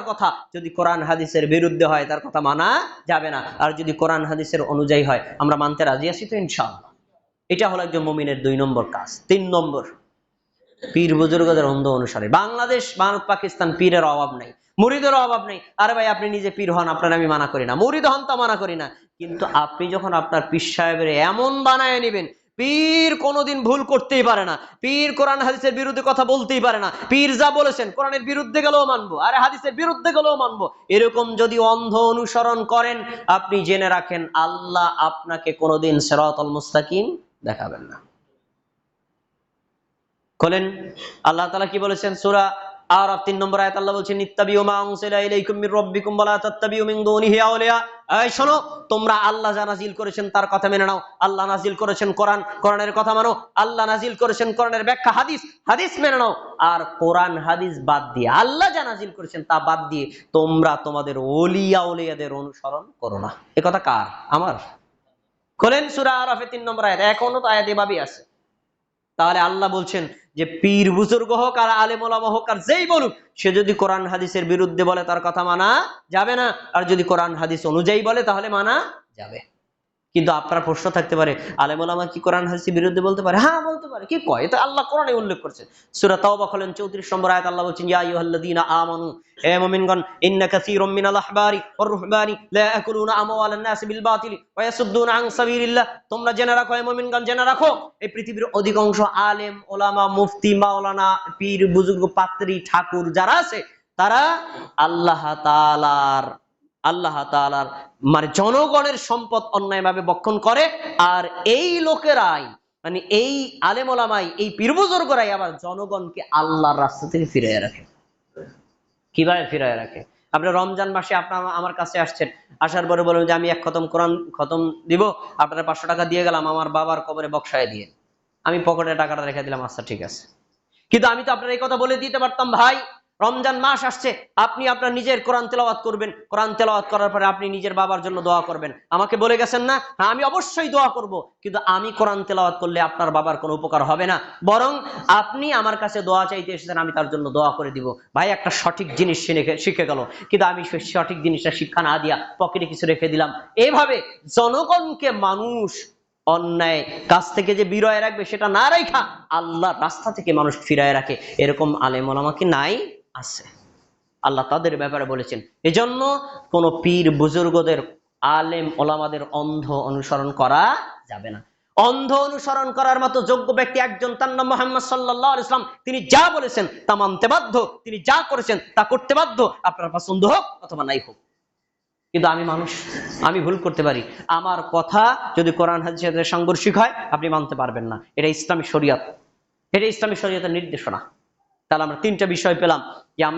কথা যদি কোরআন হাদিসের বিরুদ্ধে হয় তার কথা মানা যাবে না, আর যদি কোরআন হাদিসের অনুযায়ী হয় আমরা মানতে রাজি আছি তো ইনশাআল্লাহ। এটা হলো একজন মুমিনের 2 নম্বর কাজ। 3 নম্বর, পীর বুজুর্গদের অন্ধ অনুসারে। বাংলাদেশ, ভারত, পাকিস্তান পীরের অভাব নাই, মুরিদের অভাব নেই। আরে ভাই আপনি নিজে পীর হন, আপনার আমি মানা করি না, মুরিদ হন তা মানা করি না, কিন্তু আপনি যখন আপনার পীর সাহেবের এমন বানায় নেবেন, পীর কোনোদিন ভুল করতেই পারে না, পীর কোরআন হাদিসের বিরুদ্ধে কথা বলতেই পারে না, পীর যা বলেছেন কোরআনের বিরুদ্ধে গেলেও মানবো, আরে হাদিসের বিরুদ্ধে গেলেও মানবো, এরকম যদি অন্ধ অনুসরণ করেন, আপনি জেনে রাখেন আল্লাহ আপনাকে কোনোদিন সিরাতাল মুস্তাকিম দেখাবেন না। খোলেন, আল্লাহ তাআলা কি বলেছেন? সূরা আরাফ 3 নম্বর আয়াত আল্লাহ বলেছেন, ইত্তাবিউ মা উনজিলা ইলাইকুম মির রাব্বিকুম ওয়া লা তাত্তাবিউ মিন দুনিহি আউলিয়া। এই শোনো, তোমরা আল্লাহ যা নাজিল করেছেন তার কথা মেনে নাও। আল্লাহ নাজিল করেছেন কোরআন, কোরআনের কথা মানো। আল্লাহ নাজিল করেছেন কোরআনের ব্যাখ্যা, হাদিস, হাদিস মেনে নাও। আর কোরআন হাদিস বাদ দিয়ে, আল্লাহ যা নাজিল করেছেন তা বাদ দিয়ে তোমরা তোমাদের ওলিয়া আউলিয়াদের অনুসরণ করো না। এ কথা কার? আমার। খোলেন সূরা আরাফে 3 নম্বর আয়াত, এখনো তো আয়াত এভাবেই আছে। তাহলে আল্লাহ বলছেন যে পীর বুজুর্গ হোক আর আলেম ওলামা হোক আর যেই বলুক, সে যদি কোরআন হাদিসের বিরুদ্ধে বলে তার কথা মানা যাবে না, আর যদি কোরআন হাদিস অনুযায়ী বলে তাহলে মানা যাবে। কিন্তু আপনার প্রশ্ন থাকতে পারে, আলেম ওলামা কি কোরআন হাদিসের বিরুদ্ধে বলতে পারে? হ্যাঁ বলতে পারে। কি কয়? এটা আল্লাহ কোরআনে উল্লেখ করেছে। সূরা তাওবা খোলেন 34 নম্বর আয়াত আল্লাহ বলছেন, ইয়া আইয়ুহাল্লাযীনা আমানু, হে মুমিনগণ, ইন্না কাসীরাম মিনাল আহবারি ওয়ার রুহবানি লা ইয়াকুলুনা আমওয়ালান নাস বিল বাতিল ওয়া ইয়াসুদ্দুনা আন সাবিলিল্লাহ। তোমরা জেনে রাখো, হে মুমিনগণ জেনে রাখো, এই পৃথিবীর অধিকাংশ আলেম ওলামা, মুফতি, মাওলানা, পীর বুজুর্গ, পাত্রী, ঠাকুর যারা আছে, তারা আল্লাহ তাআলার মানে জনগণের সম্পদ অন্যায়ভাবে বক্ষণ করে। আর এই লোকেরাই, মানে এই আলেম ওলামাই, এই পীর বুজুর্গরাই আবার জনগণকে আল্লাহর রাস্তা থেকে ফিরিয়ে রাখে। কিভাবে ফিরিয়ে রাখে? আপনি রমজান মাসে আপনার আমার কাছে আসছেন, আসার পরে বলবেন যে আমি 1 খতম কোরআন খতম দিব, আপনারা 500 টাকা দিয়ে গেলাম, আমার বাবার কবরে বক্সায় দিয়ে। আমি পকেটে টাকাটা রেখে দিলাম, আচ্ছা ঠিক আছে। কিন্তু আমি তো আপনার এই কথা বলে দিতে পারতাম, ভাই রমজান মাস আসছে, আপনি আপনার নিজের কোরআন তেলাওয়াত করবেন, কোরআন তেলাওয়াত করার পরে আপনি নিজের বাবার জন্য দোয়া করবেন। আমাকে বলে গেছেন না? হ্যাঁ, আমি অবশ্যই দোয়া করব, কিন্তু আমি কোরআন তেলাওয়াত করলে আপনার বাবার কোনো উপকার হবে না, বরং আপনি আমার কাছে দোয়া চাইতে এসেছেন, আমি তার জন্য দোয়া করে দিব। ভাই একটা সঠিক জিনিস শিখে গেল, কিন্তু আমি সেই সঠিক জিনিসটা শিক্ষা না দিয়া পকেটে কিছু রেখে দিলাম। এইভাবে জনগণকে মানুষ অন্যায় কাজ থেকে যে বিরয় রাখবে সেটা না রাখা আল্লাহর রাস্তা থেকে মানুষ ফিরায় রাখে, এরকম আলেম ওলামা কি নাই? আছে। আল্লাহ তাদের ব্যাপারে বলেছেন, এজন্য কোন পীর বুজুর্গদের, আলেম ওলামাদের অন্ধ অনুসরণ করা যাবে না। অন্ধ অনুসরণ করার মতো যোগ্য ব্যক্তি একজন, তার নাম মুহাম্মদ সাল্লাল্লাহু আলাইহি ওয়াসাল্লাম। তিনি যা বলেছেন তা মানতে বাধ্য, তিনি যা করেছেন তা করতে বাধ্য, আপনার পছন্দ হোক অথবা নাই হোক। কিন্তু আমি মানুষ, আমি ভুল করতে পারি। আমার কথা যদি কোরআন হাদিসের সাথে সাংঘর্ষিক হয়, আপনি মানতে পারবেন না। এটা ইসলামী শরীয়ত, এটা ইসলামী শরীয়তের নির্দেশনা। তাহলে আমরা 3টা বিষয় পেলাম যে আমরা